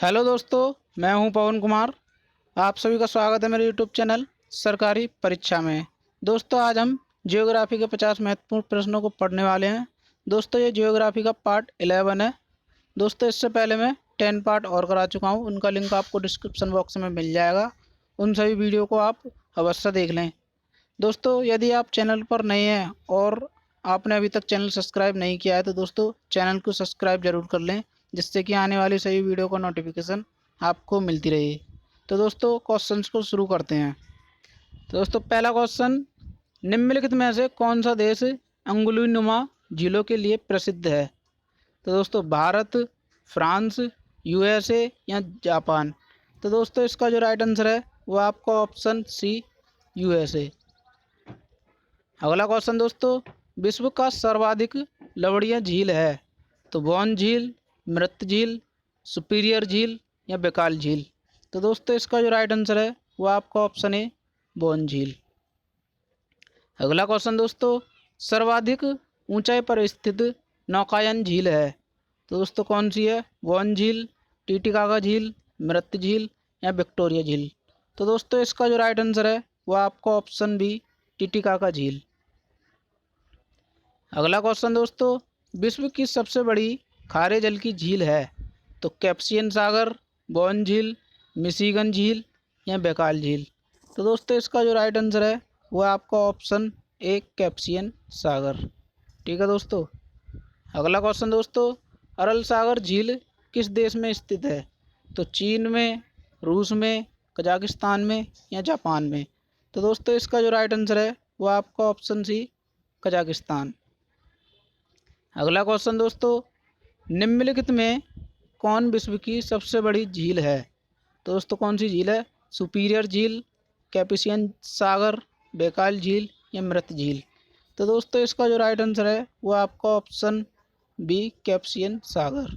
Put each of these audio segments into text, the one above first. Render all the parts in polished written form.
Hello दोस्तों, मैं हूं पवन कुमार। आप सभी का स्वागत है मेरे यूट्यूब चैनल सरकारी परीक्षा में। दोस्तों, आज हम जियोग्राफी के 50 महत्वपूर्ण प्रश्नों को पढ़ने वाले हैं। दोस्तों, ये जियोग्राफी का पार्ट 11 है। दोस्तों, इससे पहले मैं 10 पार्ट और करा चुका हूं, उनका लिंक आपको डिस्क्रिप्शन बॉक्स में मिल जाएगा। उन सभी वीडियो को आप अवश्य देख लें। दोस्तों, यदि आप चैनल पर नए हैं और आपने अभी तक चैनल सब्सक्राइब नहीं किया है तो दोस्तों चैनल को सब्सक्राइब जरूर कर लें, जिससे कि आने वाली सभी वीडियो का नोटिफिकेशन आपको मिलती रहे। तो दोस्तों, क्वेश्चंस को शुरू करते हैं। तो दोस्तों, पहला क्वेश्चन, निम्नलिखित में से कौन सा देश अंगुलीनुमा झीलों के लिए प्रसिद्ध है? तो दोस्तों, भारत, फ्रांस, यूएसए या जापान? तो दोस्तों, इसका जो राइट आंसर है वो आपका ऑप्शन सी, यूएसए। अगला क्वेश्चन दोस्तों, विश्व का सर्वाधिक लवणीय झील है? तो बॉन झील, मृत झील, सुपीरियर झील या बेकाल झील? तो दोस्तों, इसका जो राइट आंसर है वो आपका ऑप्शन है बॉन झील। अगला क्वेश्चन दोस्तों, सर्वाधिक ऊंचाई पर स्थित नौकायन झील है? तो दोस्तों, कौन सी है? बॉन झील, टीटीकाका झील, मृत झील या विक्टोरिया झील? तो दोस्तों, इसका जो राइट आंसर है वो आपका ऑप्शन बी, टीटीकाका झील। अगला क्वेश्चन दोस्तों, विश्व की सबसे बड़ी खारे जल की झील है? तो कैप्सियन सागर, बॉन झील, मिशिगन झील या बेकाल झील? तो दोस्तों, इसका जो राइट आंसर है वो आपका ऑप्शन ए, कैप्सियन सागर। ठीक है दोस्तों। अगला क्वेश्चन दोस्तों, अरल सागर झील किस देश में स्थित है? तो चीन में, रूस में, कजाकिस्तान में या जापान में? तो दोस्तों, इसका जो राइट आंसर है वो आपका ऑप्शन सी, कजाकिस्तान। अगला क्वेश्चन दोस्तों, निम्नलिखित में कौन विश्व की सबसे बड़ी झील है? तो दोस्तों, कौन सी झील है? सुपीरियर झील, कैप्सियन सागर, बेकाल झील या मृत झील? तो दोस्तों, इसका जो राइट आंसर है वो आपका ऑप्शन बी, कैप्सियन सागर।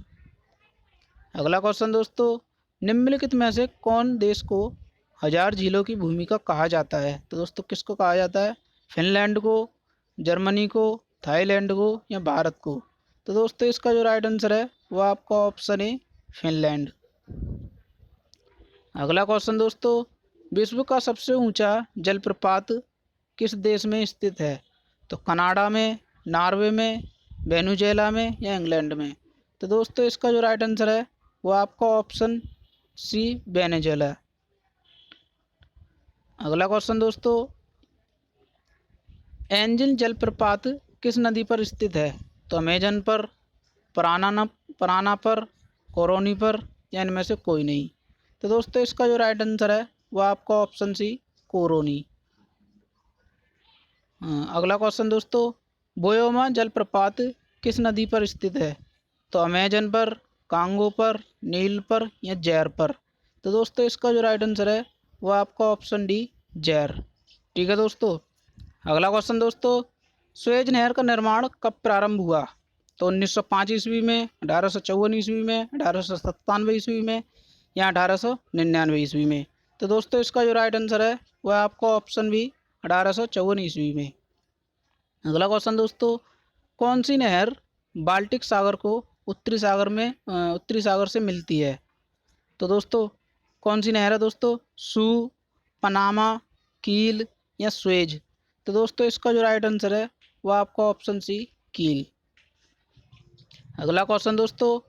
अगला क्वेश्चन दोस्तों, निम्नलिखित में से कौन देश को हजार झीलों की भूमि का कहा जाता है? तो दोस्तों, किसको कहा जाता है? फिनलैंड को, जर्मनी को, थाईलैंड को या भारत को? तो दोस्तों, इसका जो राइट आंसर है वो आपका ऑप्शन है फिनलैंड। अगला क्वेश्चन दोस्तों, विश्व का सबसे ऊंचा जलप्रपात किस देश में स्थित है? तो कनाडा में, नॉर्वे में, वेनेजुएला में या इंग्लैंड में? तो दोस्तों, इसका जो राइट आंसर है वो आपका ऑप्शन सी, वेनेजुएला। अगला क्वेश्चन दोस्तों, एंजिल जलप्रपात किस नदी पर स्थित है? तो अमेजन पर, पराना पर, कोरोनी पर या इनमें से कोई नहीं? तो दोस्तों, इसका जो राइट आंसर है वो आपका ऑप्शन सी, कोरोनी। अगला क्वेश्चन दोस्तों, बोयोमा जलप्रपात किस नदी पर स्थित है? तो अमेजन पर, कांगो पर, नील पर या जैर पर? तो दोस्तों, इसका जो राइट आंसर है वो आपका ऑप्शन डी, जैर। ठीक है दोस्तों। अगला क्वेश्चन दोस्तों, सुएज नहर का निर्माण कब प्रारंभ हुआ? तो 1905 ईस्वी में, 1854 ईस्वी में, 1897 ईस्वी में या 1899 ईस्वी में? तो दोस्तों, इसका जो राइट आंसर है वह आपका ऑप्शन बी, 1854 ईस्वी में। अगला क्वेश्चन दोस्तों, कौन सी नहर बाल्टिक सागर को उत्तरी सागर से मिलती है? तो दोस्तों, कौन सी नहर है दोस्तों? सू, पनामा, कील या स्वेज? तो दोस्तों, इसका जो राइट आंसर है वो आपका ऑप्शन सी, कील। अगला क्वेश्चन दोस्तों,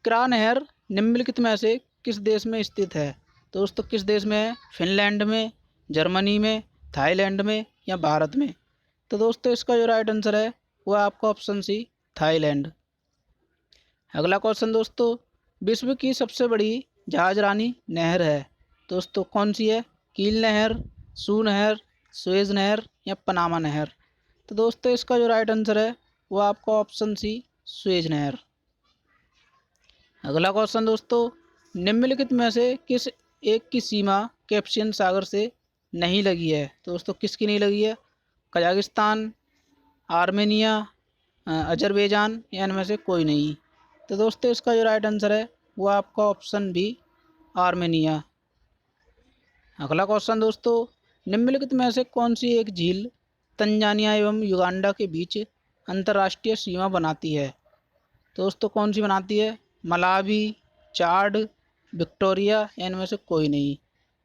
क्रा नहर निम्नलिखित में से किस देश में स्थित है? तो दोस्तों, किस देश में है? फिनलैंड में, जर्मनी में, थाईलैंड में या भारत में? तो दोस्तों, इसका जो राइट आंसर है वो आपका ऑप्शन सी, थाईलैंड। अगला क्वेश्चन दोस्तों, विश्व की सबसे बड़ी जहाजरानी नहर है? दोस्तों, कौन सी है? कील नहर, सू नहर, सुएज नहर या पनामा नहर? तो दोस्तों, इसका जो राइट आंसर है वो आपका ऑप्शन सी, सुएज नहर। अगला क्वेश्चन दोस्तों, निम्नलिखित में से किस एक की सीमा कैस्पियन सागर से नहीं लगी है? तो दोस्तों, किसकी नहीं लगी है? कजाकिस्तान, आर्मेनिया, अजरबैजान या इनमें से कोई नहीं? तो दोस्तों, इसका जो राइट आंसर है वो आपका ऑप्शन बी, आर्मेनिया। अगला क्वेश्चन दोस्तों, निम्नलिखित में से कौन सी एक झील तंजानिया एवं युगांडा के बीच अंतर्राष्ट्रीय सीमा बनाती है? तो दोस्तों, कौन सी बनाती है? मलावी, चाड, विक्टोरिया या इनमें से कोई नहीं।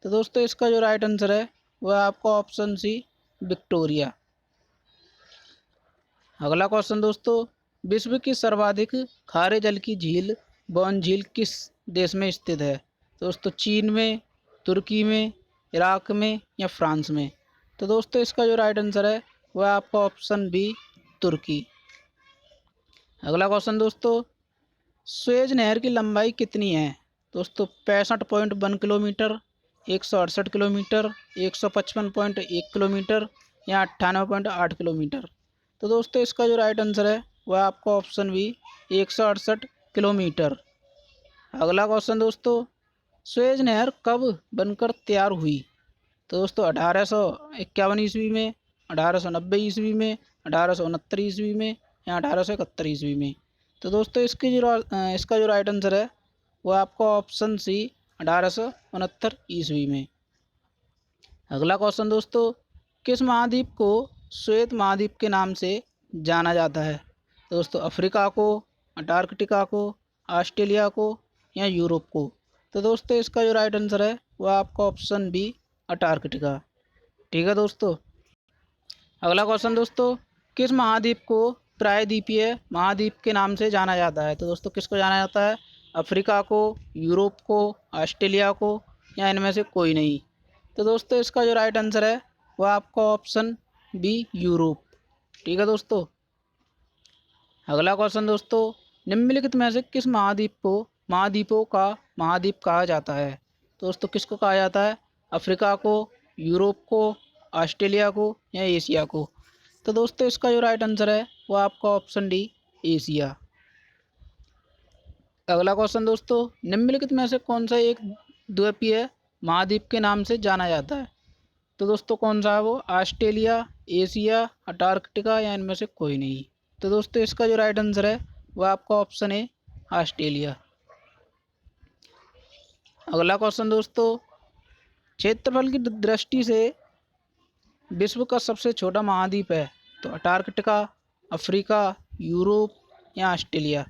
तो दोस्तों इसका जो राइट आंसर है वह आपका ऑप्शन सी विक्टोरिया। अगला क्वेश्चन दोस्तों, विश्व की सर्वाधिक खारे जल की झील बौन झील किस देश में स्थित है? दोस्तों चीन में, तुर्की में, इराक में या फ्रांस में? तो दोस्तों इसका जो राइट आंसर है वह आपका ऑप्शन बी तुर्की। अगला क्वेश्चन दोस्तों, स्वेज नहर की लंबाई कितनी है? दोस्तों 65.1 किलोमीटर, 168 किलोमीटर, 155.1 किलोमीटर या 98.8 किलोमीटर? तो दोस्तों इसका जो राइट आंसर है वह आपका ऑप्शन बी 168 किलोमीटर। अगला क्वेश्चन दोस्तों, स्वेज नहर कब बनकर तैयार हुई? तो दोस्तों 1851 ईस्वी में, 1890 ईस्वी में, 1869 ईस्वी में या 1871 ईस्वी में? तो दोस्तों इसका जो राइट आंसर है वह आपका ऑप्शन सी 1869 ईस्वी में। अगला क्वेश्चन दोस्तों, किस महाद्वीप को श्वेत महाद्वीप के नाम से जाना जाता है? तो दोस्तों अफ्रीका को, अंटार्कटिका को, ऑस्ट्रेलिया को या यूरोप को? तो दोस्तों इसका जो राइट आंसर है वह आपका ऑप्शन बी अंटार्कटिका। ठीक है दोस्तों। अगला क्वेश्चन दोस्तों, किस महाद्वीप को प्रायद्वीपीय महाद्वीप के नाम से जाना जाता है? तो दोस्तों किसको जाना जाता है? अफ्रीका को, यूरोप को, ऑस्ट्रेलिया को या इनमें से कोई नहीं? तो दोस्तों इसका जो राइट आंसर है वह आपका ऑप्शन बी यूरोप। ठीक है दोस्तों। अगला क्वेश्चन दोस्तों, निम्नलिखित में से किस महाद्वीप को महाद्वीपों का महाद्वीप कहा जाता है? तो दोस्तों किसको कहा जाता है? अफ्रीका को, यूरोप को, ऑस्ट्रेलिया को या एशिया को? तो दोस्तों इसका जो राइट आंसर है वो आपका ऑप्शन डी एशिया। अगला क्वेश्चन दोस्तों, निम्नलिखित में से कौन सा एक द्वीपीय महाद्वीप के नाम से जाना जाता है? तो दोस्तों कौन सा है वो? ऑस्ट्रेलिया, एशिया, अंटार्कटिका या इनमें से कोई नहीं? तो दोस्तों इसका जो राइट आंसर है वह आपका ऑप्शन है ऑस्ट्रेलिया। अगला क्वेश्चन दोस्तों, क्षेत्रफल की दृष्टि से विश्व का सबसे छोटा महाद्वीप है? तो अंटार्कटिका, अफ्रीका, यूरोप या ऑस्ट्रेलिया?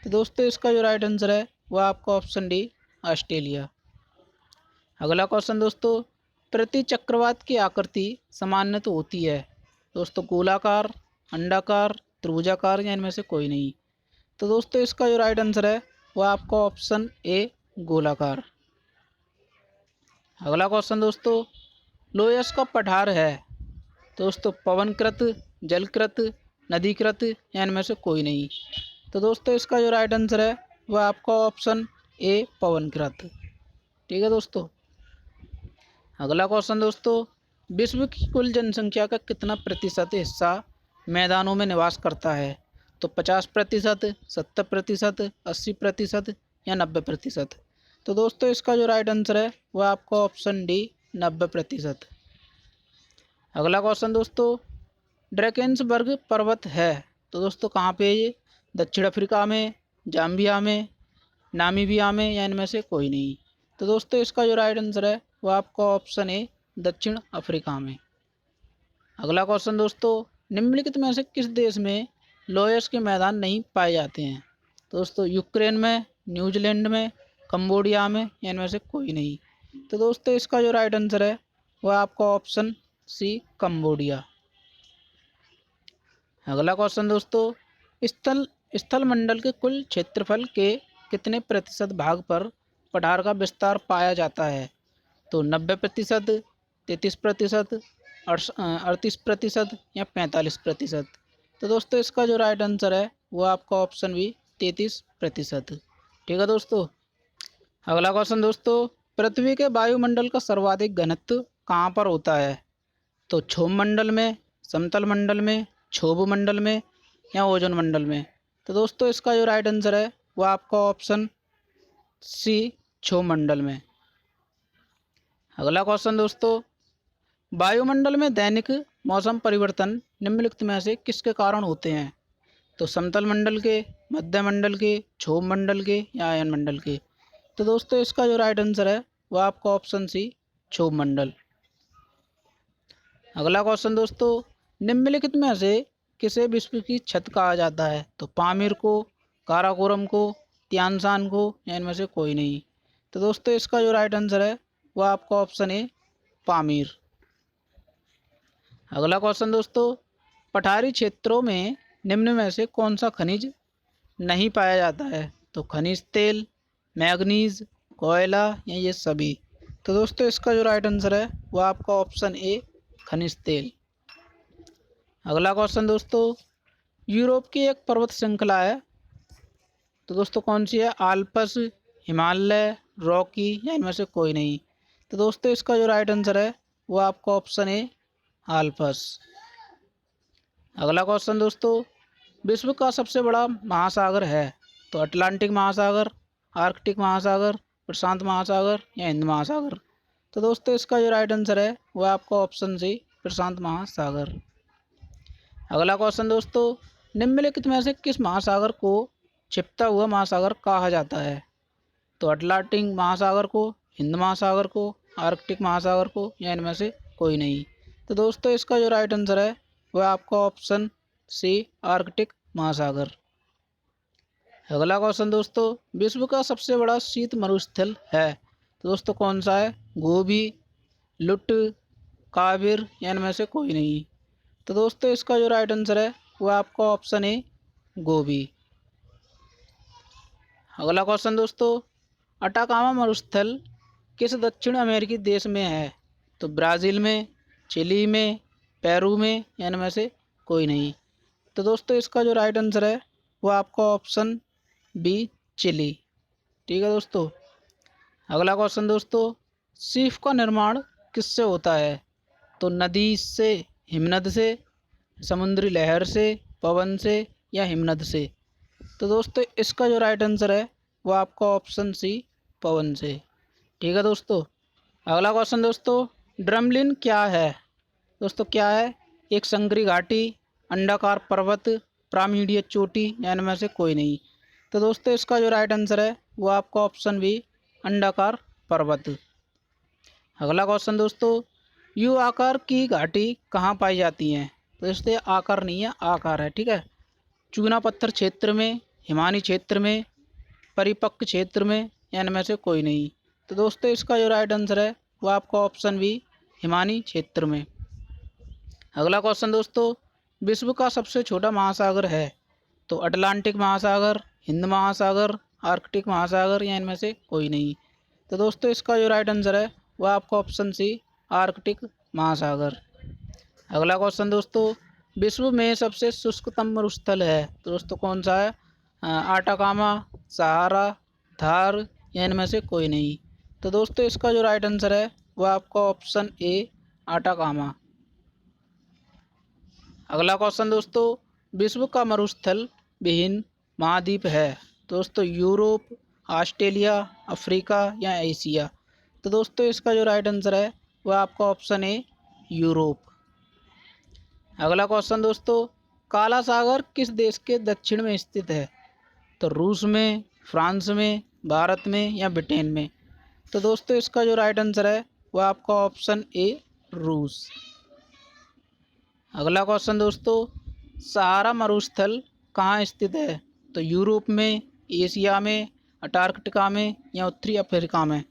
तो दोस्तों इसका जो राइट आंसर है वह आपका ऑप्शन डी ऑस्ट्रेलिया। अगला क्वेश्चन दोस्तों, प्रति चक्रवात की आकृति सामान्य तो होती है? दोस्तों गोलाकार, अंडाकार, त्रिभुजाकार या इनमें से कोई नहीं? तो दोस्तों इसका जो राइट आंसर है वह आपका ऑप्शन ए गोलाकार। अगला क्वेश्चन दोस्तों, लोयस का पठार है? दोस्तों पवनकृत, जलकृत, नदीकृत या इनमें से कोई नहीं? तो दोस्तों इसका जो राइट आंसर है वह आपका ऑप्शन ए पवनकृत। ठीक है दोस्तों। अगला क्वेश्चन दोस्तों, विश्व की कुल जनसंख्या का कितना प्रतिशत हिस्सा मैदानों में निवास करता है? तो 50%, 70%, 80% या 90%? तो दोस्तों इसका जो राइट आंसर है वह आपका ऑप्शन डी 90%। अगला क्वेश्चन दोस्तों, ड्रैकेंसबर्ग पर्वत है तो दोस्तों कहाँ पे है ये? दक्षिण अफ्रीका में, जाम्बिया में, नामीबिया में या इनमें से कोई नहीं? तो दोस्तों इसका जो राइट आंसर है वह आपका ऑप्शन है दक्षिण अफ्रीका में। अगला क्वेश्चन दोस्तों, निम्नलिखित में से किस देश में लोयस के मैदान नहीं पाए जाते हैं? दोस्तों यूक्रेन में, न्यूजीलैंड में, कंबोडिया में या इनमें से कोई नहीं? तो दोस्तों इसका जो राइट आंसर है वह आपका ऑप्शन सी कंबोडिया। अगला क्वेश्चन दोस्तों, स्थल मंडल के कुल क्षेत्रफल के कितने प्रतिशत भाग पर पठार का विस्तार पाया जाता है? तो 90%, 33%, 38% या 45%? तो दोस्तों इसका जो राइट आंसर है वो आपका ऑप्शन भी 33%। ठीक है दोस्तों। अगला क्वेश्चन दोस्तों, पृथ्वी के वायुमंडल का सर्वाधिक घनत्व कहाँ पर होता है? तो क्षोभ मंडल में, समतल मंडल में, क्षोभ मंडल में या ओजोन मंडल में? तो दोस्तों इसका जो राइट आंसर है वो आपका ऑप्शन सी क्षोभ मंडल में। अगला क्वेश्चन दोस्तों, वायुमंडल में दैनिक मौसम परिवर्तन निम्नलिखित में से किसके कारण होते हैं? तो समतल मंडल के, मध्य मंडल के, क्षोभ मंडल के या अयन मंडल के? तो दोस्तों इसका जो राइट आंसर है वह आपका ऑप्शन सी क्षोभ मंडल। अगला क्वेश्चन दोस्तों, निम्नलिखित में से किसे विश्व की छत कहा जाता है? तो पामीर को, काराकोरम को, तियानशान को या इनमें से कोई नहीं? तो दोस्तों इसका जो राइट आंसर है वो आपका ऑप्शन ए पामीर। अगला क्वेश्चन दोस्तों, पठारी क्षेत्रों में निम्न में से कौन सा खनिज नहीं पाया जाता है? तो खनिज तेल, मैग्नीज, कोयला या ये सभी। तो दोस्तों इसका जो राइट आंसर है वो आपका ऑप्शन ए खनिज तेल। अगला क्वेश्चन दोस्तों, यूरोप की एक पर्वत श्रृंखला है, तो दोस्तों कौन सी है? आल्प्स, हिमालय, रॉकी या इनमें से कोई नहीं। तो दोस्तों इसका जो राइट आंसर है वो आपका ऑप्शन ए आल्प्स। अगला क्वेश्चन दोस्तों, विश्व का सबसे बड़ा महासागर है? तो अटलांटिक महासागर, आर्कटिक महासागर, प्रशांत महासागर या हिंद महासागर। तो दोस्तों इसका जो राइट आंसर है वो आपका ऑप्शन सी प्रशांत महासागर। अगला क्वेश्चन दोस्तों, निम्नलिखित में से किस महासागर को छिपता हुआ महासागर कहा जाता है? तो अटलांटिक महासागर को, हिंद महासागर को, आर्कटिक महासागर को या इनमें से कोई नहीं। तो दोस्तों इसका जो राइट आंसर है वह आपका ऑप्शन सी आर्कटिक महासागर। अगला क्वेश्चन दोस्तों, विश्व का सबसे बड़ा शीत मरुस्थल है? तो दोस्तों कौन सा है? गोबी, लुट, काबिर या इनमें से कोई नहीं। तो दोस्तों इसका जो राइट आंसर है वह आपका ऑप्शन ए गोबी। अगला क्वेश्चन दोस्तों, अटाकामा मरुस्थल किस दक्षिण अमेरिकी देश में है? तो ब्राज़ील में, चिली में, पेरू में या इनमें से कोई नहीं। तो दोस्तों इसका जो राइट आंसर है वो आपका ऑप्शन बी चिली। ठीक है दोस्तों। अगला क्वेश्चन दोस्तों, सीप का निर्माण किससे होता है? तो नदी से, हिमनद से, समुद्री लहर से, पवन से या हिमनद से। तो दोस्तों इसका जो राइट आंसर है वो आपका ऑप्शन सी पवन से। ठीक है दोस्तों। अगला क्वेश्चन दोस्तों, ड्रमलिन क्या है? दोस्तों क्या है? एक संकरी घाटी, अंडाकार पर्वत, पिरामिडीय चोटी या इनमें से कोई नहीं। तो दोस्तों इसका जो राइट आंसर है वो आपका ऑप्शन बी अंडाकार पर्वत। अगला क्वेश्चन दोस्तों, यू आकार की घाटी कहाँ पाई जाती हैं? तो दोस्तों आकार नहीं है, आकार है। ठीक है। चूना पत्थर क्षेत्र में, हिमानी क्षेत्र में, परिपक्व क्षेत्र में या इनमें से कोई नहीं। तो दोस्तों इसका जो राइट आंसर है वो आपका ऑप्शन बी हिमानी क्षेत्र में। अगला क्वेश्चन दोस्तों, विश्व का सबसे छोटा महासागर है? तो अटलांटिक महासागर, हिंद महासागर, आर्कटिक महासागर या इनमें से कोई नहीं। तो दोस्तों इसका जो राइट आंसर है वह आपका ऑप्शन सी आर्कटिक महासागर। अगला क्वेश्चन दोस्तों, विश्व में सबसे शुष्कतम मरुस्थल है? तो दोस्तों कौन सा है? आटाकामा, सहारा, थार या इनमें से कोई नहीं। तो दोस्तों इसका जो राइट आंसर है वह आपका ऑप्शन ए आटाकामा। अगला क्वेश्चन दोस्तों, विश्व का मरुस्थल विहीन महाद्वीप है? दोस्तों यूरोप, ऑस्ट्रेलिया, अफ्रीका या एशिया। तो दोस्तों इसका जो राइट आंसर है वह आपका ऑप्शन ए यूरोप। अगला क्वेश्चन दोस्तों, काला सागर किस देश के दक्षिण में स्थित है? तो रूस में, फ्रांस में, भारत में या ब्रिटेन में। तो दोस्तों इसका जो राइट आंसर है वह आपका ऑप्शन ए रूस। अगला क्वेश्चन दोस्तों, सहारा मरुस्थल कहाँ स्थित है? तो यूरोप में, एशिया में, अंटार्कटिका में या उत्तरी अफ्रीका में।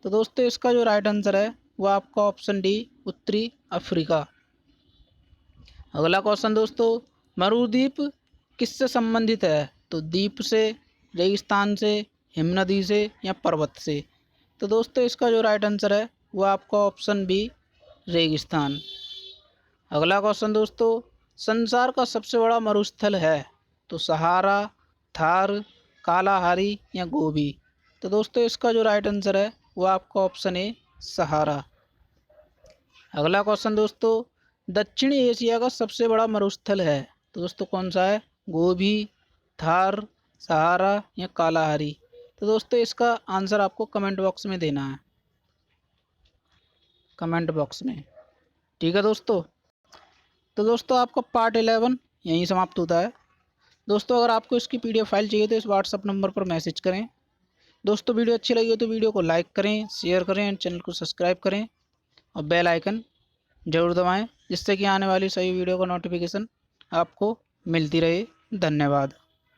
तो दोस्तों इसका जो राइट आंसर है वो आपका ऑप्शन डी उत्तरी अफ्रीका। अगला क्वेश्चन दोस्तों, मरुद्वीप किससे संबंधित है? तो द्वीप से, रेगिस्तान से, हिमनदी से या पर्वत से। तो दोस्तों इसका जो राइट आंसर है वो आपका ऑप्शन बी रेगिस्तान। अगला क्वेश्चन दोस्तों, संसार का सबसे बड़ा मरुस्थल है? तो सहारा, थार, कालाहारी या गोबी। तो दोस्तों इसका जो राइट आंसर है वो आपका ऑप्शन ए सहारा। अगला क्वेश्चन दोस्तों, दक्षिणी एशिया का सबसे बड़ा मरुस्थल है? तो दोस्तों कौन सा है? गोबी, थार, सहारा या कालाहारी। तो दोस्तों इसका आंसर आपको कमेंट बॉक्स में देना है, कमेंट बॉक्स में। ठीक है दोस्तों। तो दोस्तों आपका पार्ट 11 यहीं समाप्त होता है। दोस्तों अगर आपको इसकी PDF फाइल चाहिए तो इस व्हाट्सअप नंबर पर मैसेज करें। दोस्तों वीडियो अच्छी लगी हो तो वीडियो को लाइक करें, शेयर करें एंड चैनल को सब्सक्राइब करें और बेल आइकन जरूर दबाएं, जिससे कि आने वाली सभी वीडियो का नोटिफिकेशन आपको मिलती रहे। धन्यवाद।